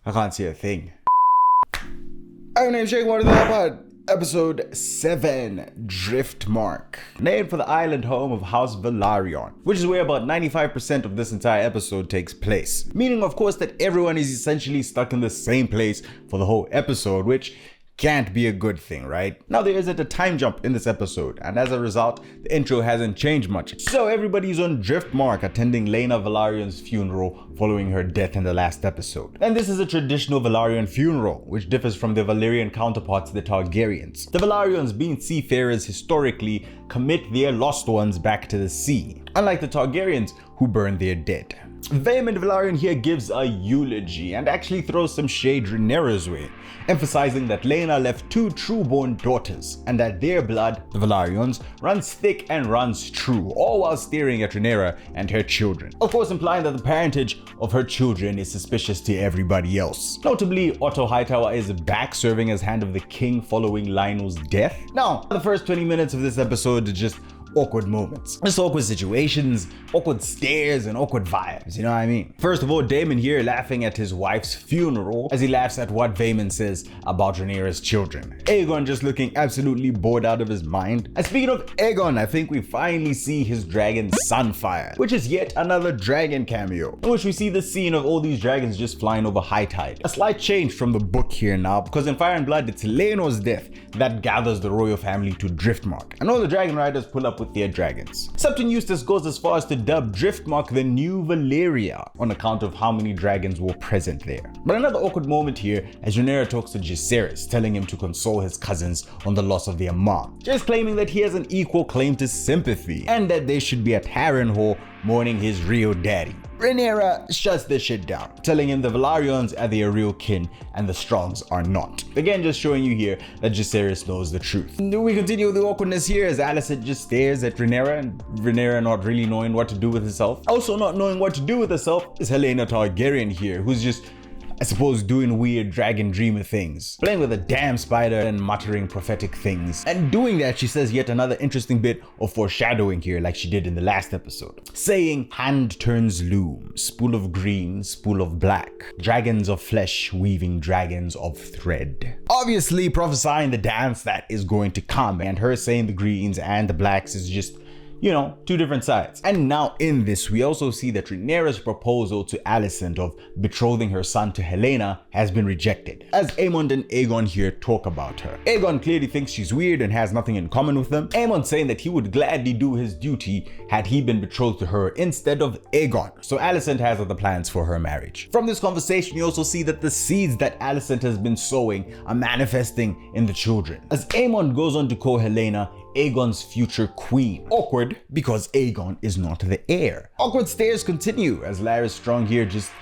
I can't see a thing. I'm named Shake One of the HOTDPod. Episode 7, Driftmark. Named for the island home of House Velaryon, which is where about 95% of this entire episode takes place. Meaning, of course, that everyone is essentially stuck in the same place for the whole episode, which can't be a good thing, right? Now there isn't a time jump in this episode, and as a result, the intro hasn't changed much. So everybody's on Driftmark attending Laena Velaryon's funeral following her death in the last episode. And this is a traditional Velaryon funeral, which differs from the Valyrian counterparts, the Targaryens. The Velaryons, being seafarers historically, commit their lost ones back to the sea, unlike the Targaryens who burn their dead. Vaemond Velaryon here gives a eulogy and actually throws some shade Rhaenyra's way, emphasizing that Laena left 2 true-born daughters and that their blood, the Velaryons, runs thick and runs true, all while staring at Rhaenyra and her children. Of course, implying that the parentage of her children is suspicious to everybody else. Notably, Otto Hightower is back serving as Hand of the King following Lionel's death. Now, the first 20 minutes of this episode is just awkward moments. Just awkward situations, awkward stares, and awkward vibes, you know what I mean? First of all, Daemon here laughing at his wife's funeral as he laughs at what Vaemond says about Rhaenyra's children. Aegon just looking absolutely bored out of his mind. And speaking of Aegon, I think we finally see his dragon Sunfire, which is yet another dragon cameo, in which we see the scene of all these dragons just flying over high tide. A slight change from the book here now, because in Fire and Blood, it's Laenor's death that gathers the royal family to Driftmark, and all the dragon riders pull up with their dragons. Septon Eustace goes as far as to dub Driftmark the new Valyria on account of how many dragons were present there. But another awkward moment here as Rhaenyra talks to Jaehaerys, telling him to console his cousins on the loss of their mom, just claiming that he has an equal claim to sympathy and that they should be at Harrenhal mourning his real daddy. Rhaenyra shuts this shit down, telling him the Velaryons are their real kin and the Strongs are not. Again, just showing you here that Jaehaerys knows the truth. We continue with the awkwardness here as Alicent just stares at Rhaenyra and Rhaenyra not really knowing what to do with herself. Also not knowing what to do with herself is Helaena Targaryen here, who's just, I suppose, doing weird dragon dreamer things, playing with a damn spider and muttering prophetic things. And doing that, she says yet another interesting bit of foreshadowing here, like she did in the last episode, saying, "Hand turns loom, spool of green, spool of black, dragons of flesh weaving dragons of thread." Obviously prophesying the dance that is going to come, and her saying the greens and the blacks is just, you know, 2 different sides. And now in this, we also see that Rhaenyra's proposal to Alicent of betrothing her son to Helaena has been rejected, as Aemond and Aegon here talk about her. Aegon clearly thinks she's weird and has nothing in common with them. Aemond saying that he would gladly do his duty had he been betrothed to her instead of Aegon. So Alicent has other plans for her marriage. From this conversation, you also see that the seeds that Alicent has been sowing are manifesting in the children, as Aemond goes on to call Helaena Aegon's future queen. Awkward because Aegon is not the heir. Awkward stares continue as Larys Strong here just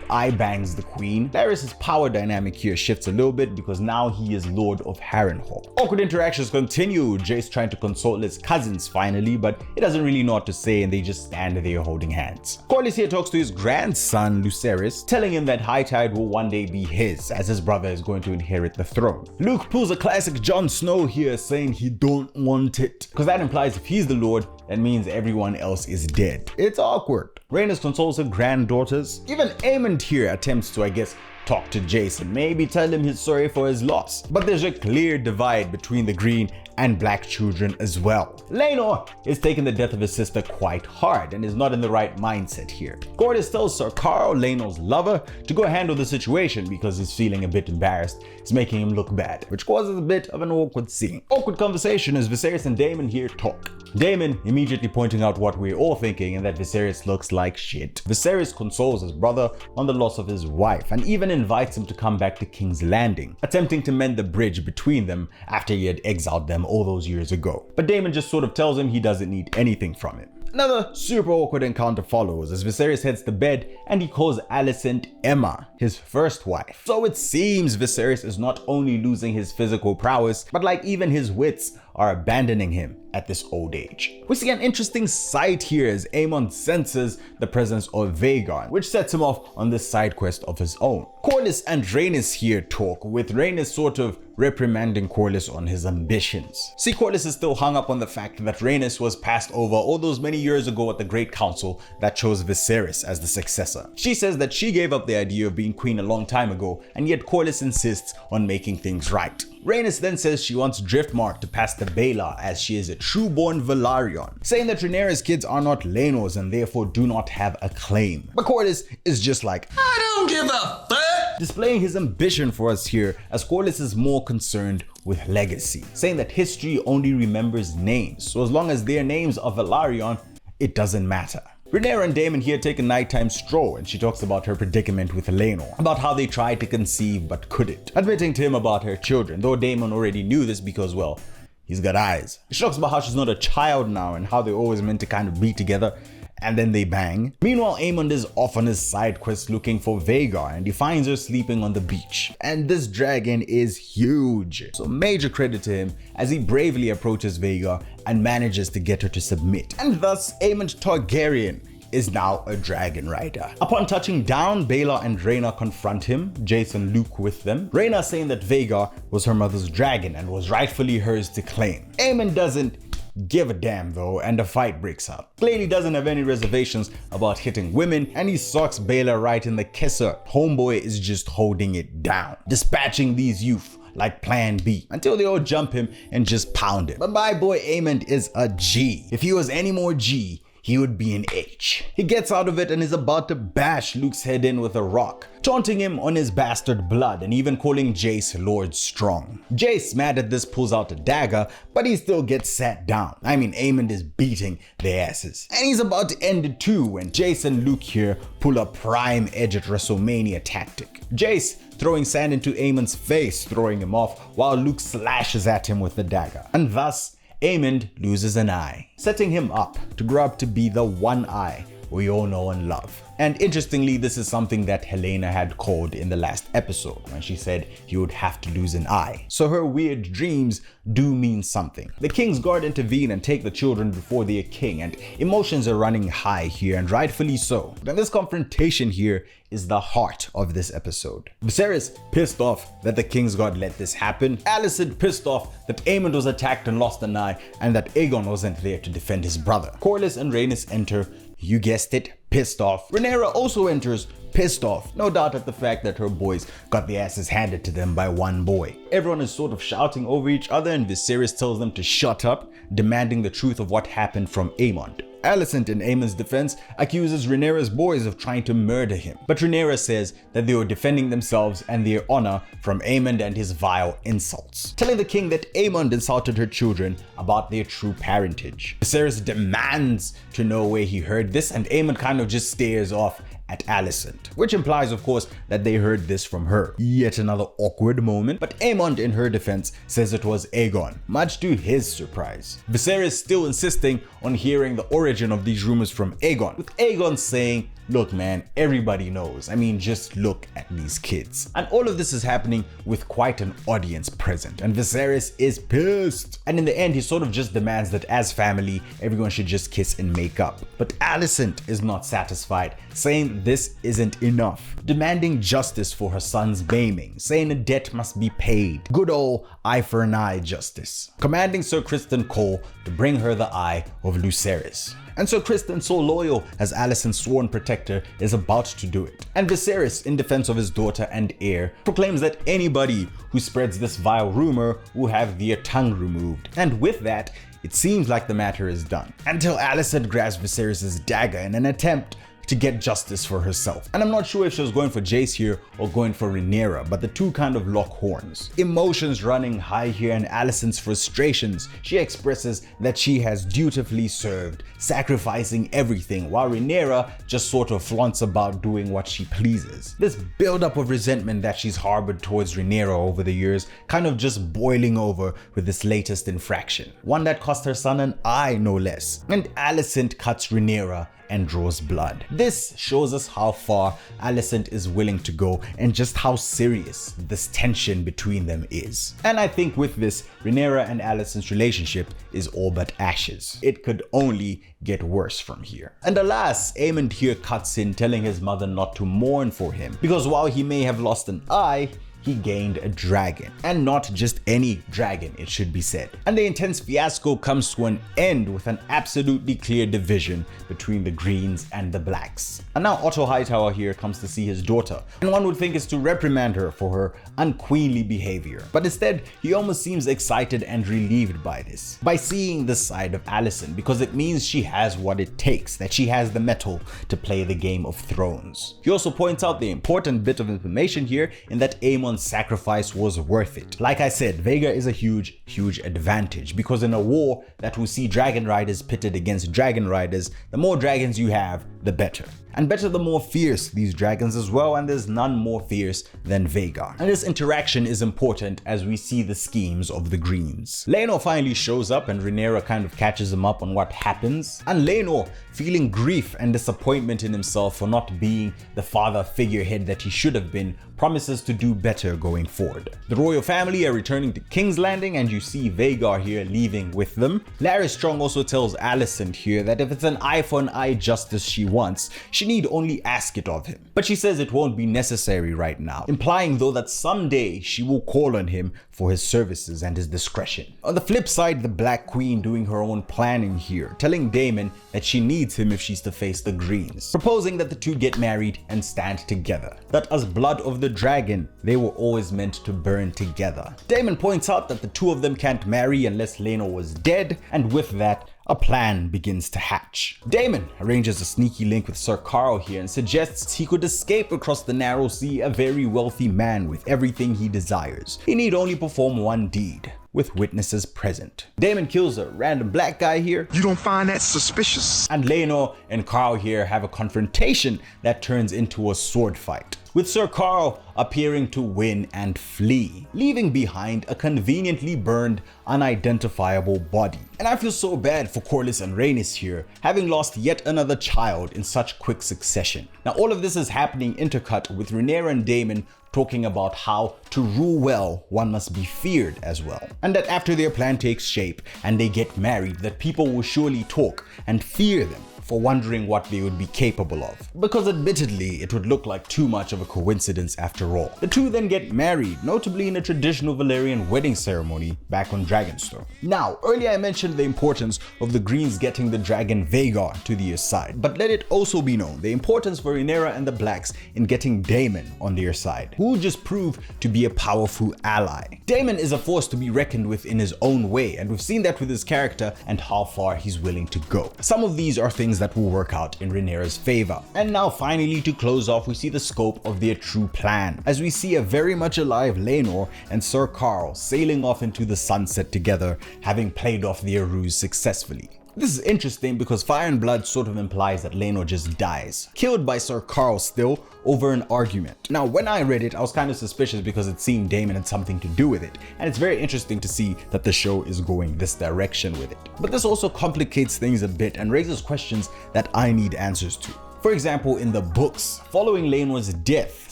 eye bangs the queen. Larys' power dynamic here shifts a little bit because now he is Lord of Harrenhal. Awkward interactions continue, Jace trying to console his cousins finally, but he doesn't really know what to say and they just stand there holding hands. Corlys here talks to his grandson Lucerys, telling him that High Tide will one day be his, as his brother is going to inherit the throne. Luke pulls a classic Jon Snow here, saying he don't want it, because that implies if he's the Lord, that means everyone else is dead. It's awkward. Rhaenys consoles her granddaughters. Even Aemond here attempts to, I guess, talk to Jason, maybe tell him he's sorry for his loss. But there's a clear divide between the green and black children as well. Laenor is taking the death of his sister quite hard and is not in the right mindset here. Corlys tells Sir Carl, Laenor's lover, to go handle the situation because he's feeling a bit embarrassed. It's making him look bad, which causes a bit of an awkward scene. Awkward conversation as Viserys and Daemon here talk. Daemon immediately pointing out what we're all thinking and that Viserys looks like shit. Viserys consoles his brother on the loss of his wife and even invites him to come back to King's Landing, attempting to mend the bridge between them after he had exiled them all those years ago. But Daemon just sort of tells him he doesn't need anything from him. Another super awkward encounter follows as Viserys heads to bed and he calls Alicent Emma, his first wife. So it seems Viserys is not only losing his physical prowess, but like even his wits are abandoning him at this old age. We see an interesting sight here as Aemon senses the presence of Vhagar, which sets him off on this side quest of his own. Corlys and Rhaenys here talk, with Rhaenys sort of reprimanding Corlys on his ambitions. See, Corlys is still hung up on the fact that Rhaenys was passed over all those many years ago at the Great Council that chose Viserys as the successor. She says that she gave up the idea of being queen a long time ago, and yet Corlys insists on making things right. Rhaenys then says she wants Driftmark to pass to Baelor as she is a true-born Velaryon, saying that Rhaenyra's kids are not Laenor's and therefore do not have a claim. But Corlys is just like, I don't give a fuck, displaying his ambition for us here, as Corlys is more concerned with legacy, saying that history only remembers names, so as long as their names are Velaryon, it doesn't matter. Rhaenyra and Daemon here take a nighttime stroll, and she talks about her predicament with Laenor, about how they tried to conceive but couldn't, admitting to him about her children, though Daemon already knew this because, well, he's got eyes. She talks about how she's not a child now and how they're always meant to kind of be together, and then they bang. Meanwhile, Aemond is off on his side quest looking for Vhagar, and he finds her sleeping on the beach. And this dragon is huge, so major credit to him as he bravely approaches Vhagar and manages to get her to submit. And thus, Aemond Targaryen is now a dragon rider. Upon touching down, Baelor and Rhaena confront him, Jace and Luke with them. Rhaena saying that Vhagar was her mother's dragon and was rightfully hers to claim. Aemond doesn't give a damn though, and a fight breaks out. Clearly doesn't have any reservations about hitting women, and he socks Baelor right in the kisser. Homeboy is just holding it down, dispatching these youth like Plan B, until they all jump him and just pound him. But my boy Aemond is a G. If he was any more G, he would be an H. He gets out of it and is about to bash Luke's head in with a rock, taunting him on his bastard blood and even calling Jace Lord Strong. Jace, mad at this, pulls out a dagger, but he still gets sat down. I mean, Aemond is beating their asses. And he's about to end it too when Jace and Luke here pull a prime edge at WrestleMania tactic. Jace throwing sand into Aemond's face, throwing him off, while Luke slashes at him with the dagger. And thus, Aemond loses an eye, setting him up to grow up to be the one eye we all know and love. And interestingly, this is something that Helena had called in the last episode when she said he would have to lose an eye. So her weird dreams do mean something. The King's Guard intervene and take the children before their king, and emotions are running high here, and rightfully so. But this confrontation here is the heart of this episode. Viserys pissed off that the King's Guard let this happen. Alicent pissed off that Aemond was attacked and lost an eye, and that Aegon wasn't there to defend his brother. Corlys and Rhaenys enter, you guessed it, pissed off. Rhaenyra also enters, pissed off, no doubt at the fact that her boys got their asses handed to them by one boy. Everyone is sort of shouting over each other, and Viserys tells them to shut up, demanding the truth of what happened from Aemond. Alicent, in Aemond's defense, accuses Rhaenyra's boys of trying to murder him, but Rhaenyra says that they were defending themselves and their honor from Aemond and his vile insults, telling the king that Aemond insulted her children about their true parentage. Viserys demands to know where he heard this, and Aemond kind of just stares off at Alicent, which implies, of course, that they heard this from her. Yet another awkward moment, but Aemond, in her defense, says it was Aegon, much to his surprise. Viserys still insisting on hearing the origin of these rumors from Aegon, with Aegon saying, look man, everybody knows. I mean, just look at these kids. And all of this is happening with quite an audience present, and Viserys is pissed. And in the end, he sort of just demands that as family, everyone should just kiss and make up. But Alicent is not satisfied, saying this isn't enough, demanding justice for her son's maiming, saying a debt must be paid. Good old eye for an eye justice. Commanding Sir Criston Cole to bring her the eye of Lucerys. And Sir Criston, so loyal as Alicent's sworn protector, is about to do it. And Viserys, in defense of his daughter and heir, proclaims that anybody who spreads this vile rumor will have their tongue removed. And with that, it seems like the matter is done, until Alicent grabs Viserys' dagger in an attempt to get justice for herself. And I'm not sure if she was going for Jace here or going for Rhaenyra, but the two kind of lock horns. Emotions running high here, and Alicent's frustrations. She expresses that she has dutifully served, sacrificing everything, while Rhaenyra just sort of flaunts about doing what she pleases. This buildup of resentment that she's harbored towards Rhaenyra over the years kind of just boiling over with this latest infraction, one that cost her son an eye no less. And Alicent cuts Rhaenyra and draws blood. This shows us how far Alicent is willing to go and just how serious this tension between them is. And I think with this, Rhaenyra and Alicent's relationship is all but ashes. It could only get worse from here. And alas, Aemond here cuts in, telling his mother not to mourn for him, because while he may have lost an eye, he gained a dragon. And not just any dragon, it should be said. And the intense fiasco comes to an end with an absolutely clear division between the Greens and the Blacks. And now Otto Hightower here comes to see his daughter, and one would think is to reprimand her for her unqueenly behavior. But instead, he almost seems excited and relieved by this, by seeing this side of Alicent, because it means she has what it takes, that she has the mettle to play the Game of Thrones. He also points out the important bit of information here in that Aemon's sacrifice was worth it. Like I said, Vhagar is a huge advantage, because in a war that will see dragon riders pitted against dragon riders, the more dragons you have, the better. And better the more fierce these dragons as well, and there's none more fierce than Vhagar. And this interaction is important as we see the schemes of the Greens. Laenor finally shows up and Rhaenyra kind of catches him up on what happens. And Laenor, feeling grief and disappointment in himself for not being the father figurehead that he should have been, promises to do better going forward. The royal family are returning to King's Landing, and you see Vhagar here leaving with them. Larys Strong also tells Alicent here that if it's an eye for an eye justice she wants, she need only ask it of him. But she says it won't be necessary right now, implying though that someday she will call on him for his services and his discretion. On the flip side, the Black Queen doing her own planning here, telling Daemon that she needs him if she's to face the Greens, proposing that the two get married and stand together, that as blood of the dragon, they were always meant to burn together. Daemon points out that the two of them can't marry unless Laenor was dead, and with that, a plan begins to hatch. Daemon arranges a sneaky link with Sir Carl here and suggests he could escape across the narrow sea, a very wealthy man with everything he desires. He need only perform one deed, with witnesses present. Daemon kills a random black guy here. You don't find that suspicious? And Laenor and Carl here have a confrontation that turns into a sword fight, with Sir Carl appearing to win and flee, leaving behind a conveniently burned, unidentifiable body. And I feel so bad for Corlys and Rhaenys here, having lost yet another child in such quick succession. Now all of this is happening intercut with Rhaenyra and Daemon talking about how to rule well, one must be feared as well. And that after their plan takes shape and they get married, that people will surely talk and fear them for wondering what they would be capable of. Because admittedly, it would look like too much of a coincidence after all. The two then get married, notably in a traditional Valyrian wedding ceremony back on Dragonstone. Now, earlier I mentioned the importance of the Greens getting the dragon Vhagar to their side, but let it also be known the importance for Rhaenyra and the Blacks in getting Daemon on their side, who will just prove to be a powerful ally. Daemon is a force to be reckoned with in his own way, and we've seen that with his character and how far he's willing to go. Some of these are things that will work out in Rhaenyra's favor. And now finally, to close off, we see the scope of their true plan, as we see a very much alive Laenor and Sir Carl sailing off into the sunset together, having played off their ruse successfully. This is interesting because Fire and Blood sort of implies that Laenor just dies, killed by Sir Carl still, over an argument. Now when I read it, I was kind of suspicious because it seemed Daemon had something to do with it, and it's very interesting to see that the show is going this direction with it. But this also complicates things a bit and raises questions that I need answers to. For example, in the books, following Laenor's death,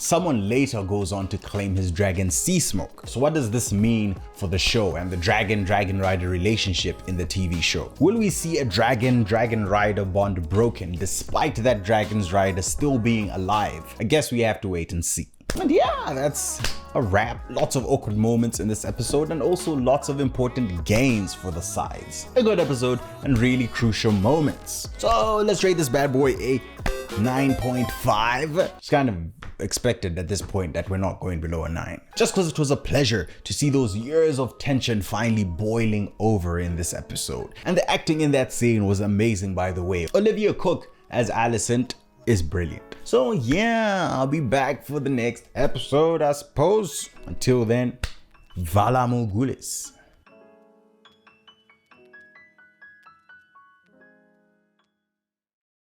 someone later goes on to claim his dragon Sea Smoke. So what does this mean for the show and the dragon-dragon rider relationship in the TV show? Will we see a dragon-dragon rider bond broken despite that dragon's rider still being alive? I guess we have to wait and see. And yeah, that's a wrap. Lots of awkward moments in this episode and also lots of important gains for the sides. A good episode and really crucial moments. So let's rate this bad boy a 9.5. It's kind of expected at this point that we're not going below a 9. Just because it was a pleasure to see those years of tension finally boiling over in this episode. And the acting in that scene was amazing, by the way. Olivia Cookin as Alicent is brilliant. So yeah, I'll be back for the next episode, I suppose. Until then, Vala Morgulis.